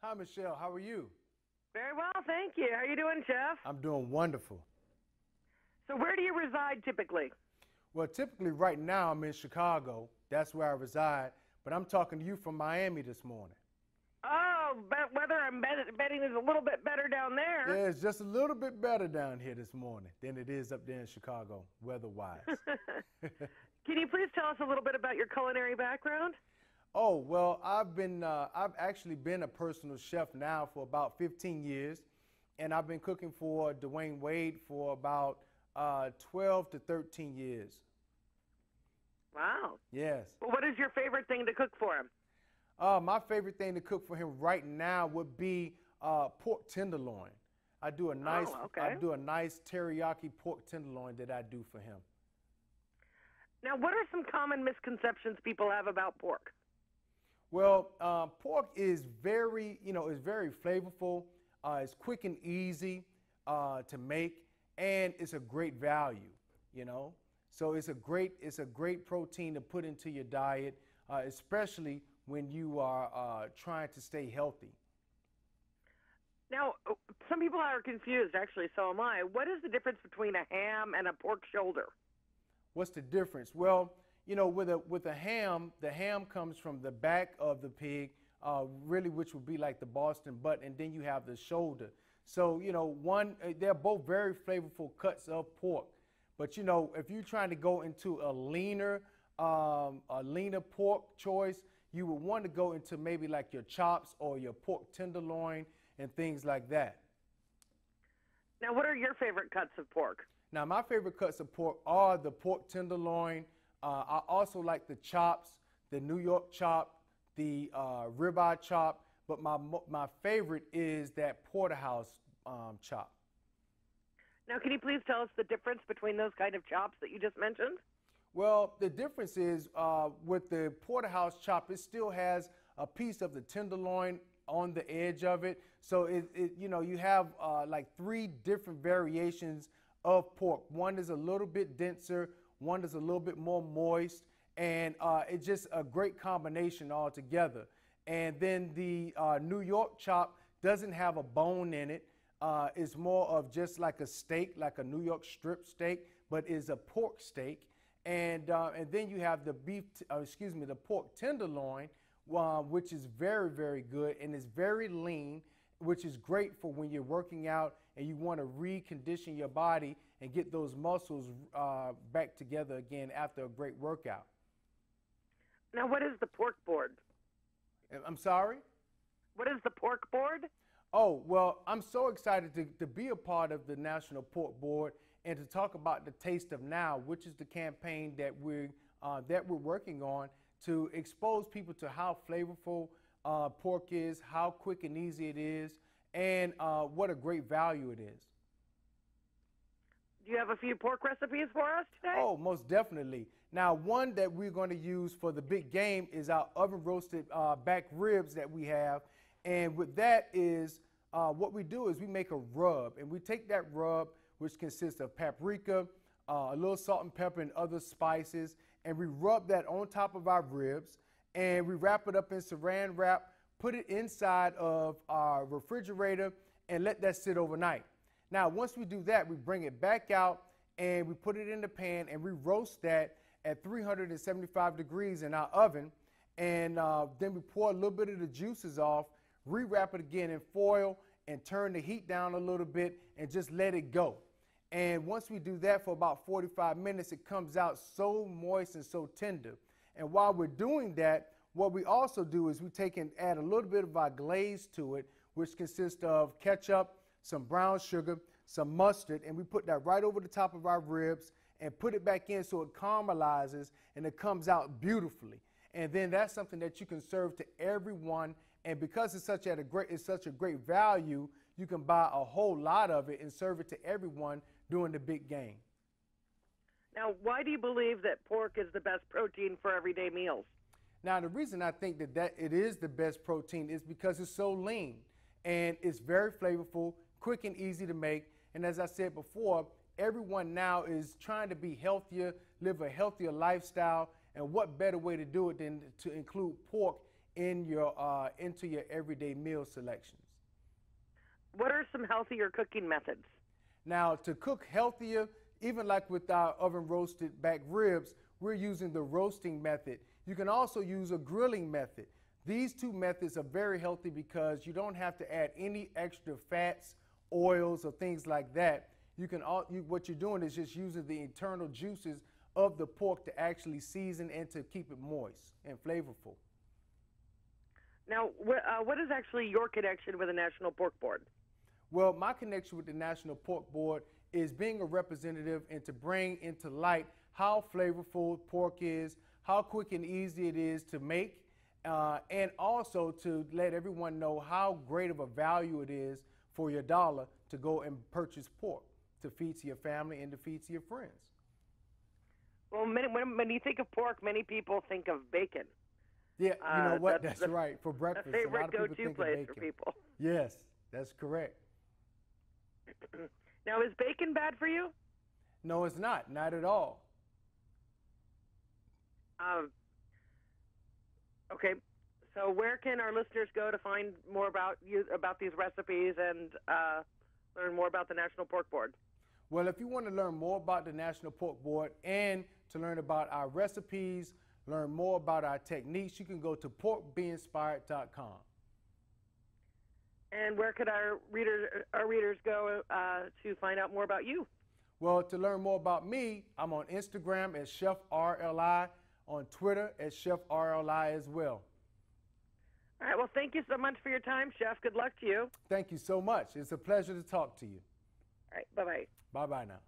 Hi, Michelle. How are you? Very well, thank you. How are you doing, Chef? I'm doing wonderful. So where do you reside typically? Well, typically right now I'm in Chicago. That's where I reside. But I'm talking to you from Miami this morning. Oh, but weather, I'm betting is a little bit better down there. Yeah, it's just a little bit better down here this morning than it is up there in Chicago, weather-wise. Can you please tell us a little bit about your culinary background? Oh, well, I've actually been a personal chef now for about 15 years, and I've been cooking for Dwayne Wade for about 12 to 13 years. Wow. Yes. Well, what is your favorite thing to cook for him? My favorite thing to cook for him right now would be pork tenderloin. I do a nice, okay. I do a nice teriyaki pork tenderloin that I do for him. Now, what are some common misconceptions people have about pork? Well, pork is very, is very flavorful. It's quick and easy to make, and it's a great value. So it's a great protein to put into your diet, especially when you are trying to stay healthy. Now, some people are confused. Actually, so am I. What is the difference between a ham and a pork shoulder? What's the difference? Well, with a ham, the ham comes from the back of the pig, really, which would be like the Boston butt, and then you have the shoulder. So, they're both very flavorful cuts of pork. But, if you're trying to go into a leaner pork choice, you would want to go into maybe like your chops or your pork tenderloin and things like that. Now, what are your favorite cuts of pork? Now, my favorite cuts of pork are the pork tenderloin. I also like the chops, the New York chop, the ribeye chop, but my favorite is that porterhouse chop. Now, can you please tell us the difference between those kind of chops that you just mentioned? Well, the difference is with the porterhouse chop, it still has a piece of the tenderloin on the edge of it. So you have like 3 different variations of pork. One is a little bit denser, one is a little bit more moist, and it's just a great combination altogether. And then the New York chop doesn't have a bone in it. It's more of just like a steak, like a New York strip steak, but is a pork steak. And then you have the the pork tenderloin, which is very, very good and is very lean, which is great for when you're working out and you want to recondition your body and get those muscles back together again after a great workout. Now, what is the pork board? I'm sorry? What is the pork board? Oh, well, I'm so excited to be a part of the National Pork Board and to talk about the Taste of Now, which is the campaign that we're working on to expose people to how flavorful pork is, how quick and easy it is, and what a great value it is. Do you have a few pork recipes for us today? Oh, most definitely. Now, one that we're going to use for the big game is our oven roasted back ribs that we have. And with that is what we do is we make a rub, and we take that rub, which consists of paprika, a little salt and pepper and other spices, and we rub that on top of our ribs, and we wrap it up in saran wrap, put it inside of our refrigerator, and let that sit overnight. Now, once we do that, we bring it back out, and we put it in the pan, and we roast that at 375 degrees in our oven, and then we pour a little bit of the juices off, rewrap it again in foil, and turn the heat down a little bit and just let it go. And once we do that for about 45 minutes, it comes out so moist and so tender. And while we're doing that, what we also do is we take and add a little bit of our glaze to it, which consists of ketchup, some brown sugar, some mustard, and we put that right over the top of our ribs and put it back in so it caramelizes and it comes out beautifully. And then that's something that you can serve to everyone. And because it's such a great value, you can buy a whole lot of it and serve it to everyone during the big game. Now, why do you believe that pork is the best protein for everyday meals? Now, the reason I think that it is the best protein is because it's so lean and it's very flavorful, quick and easy to make. And as I said before, everyone now is trying to be healthier, live a healthier lifestyle. And what better way to do it than to include pork in your into your everyday meal selections. What are some healthier cooking methods? Now, to cook healthier, even like with our oven roasted back ribs, we're using the roasting method. You can also use a grilling method. These two methods are very healthy because you don't have to add any extra fats, oils, or things like that. What you're doing is just using the internal juices of the pork to actually season and to keep it moist and flavorful. Now, what is actually your connection with the National Pork Board? Well, my connection with the National Pork Board is being a representative and to bring into light how flavorful pork is, how quick and easy it is to make, and also to let everyone know how great of a value it is for your dollar to go and purchase pork to feed to your family and to feed to your friends. Well, when you think of pork, many people think of bacon. Yeah, you know what? That's right. For breakfast, a favorite lot of people go-to think of place bacon. for people. Yes, that's correct. Now, is bacon bad for you? No, it's not. Not at all. Okay, so where can our listeners go to find more about you, about these recipes, and learn more about the National Pork Board? Well, if you want to learn more about the National Pork Board and to learn about our recipes, learn more about our techniques, you can go to porkbeinspired.com. And where could our readers go to find out more about you? Well, to learn more about me, I'm on Instagram as Chef RLI, on Twitter as Chef RLI as well. All right, well, thank you so much for your time, Chef. Good luck to you. Thank you so much. It's a pleasure to talk to you. All right, bye-bye. Bye-bye now.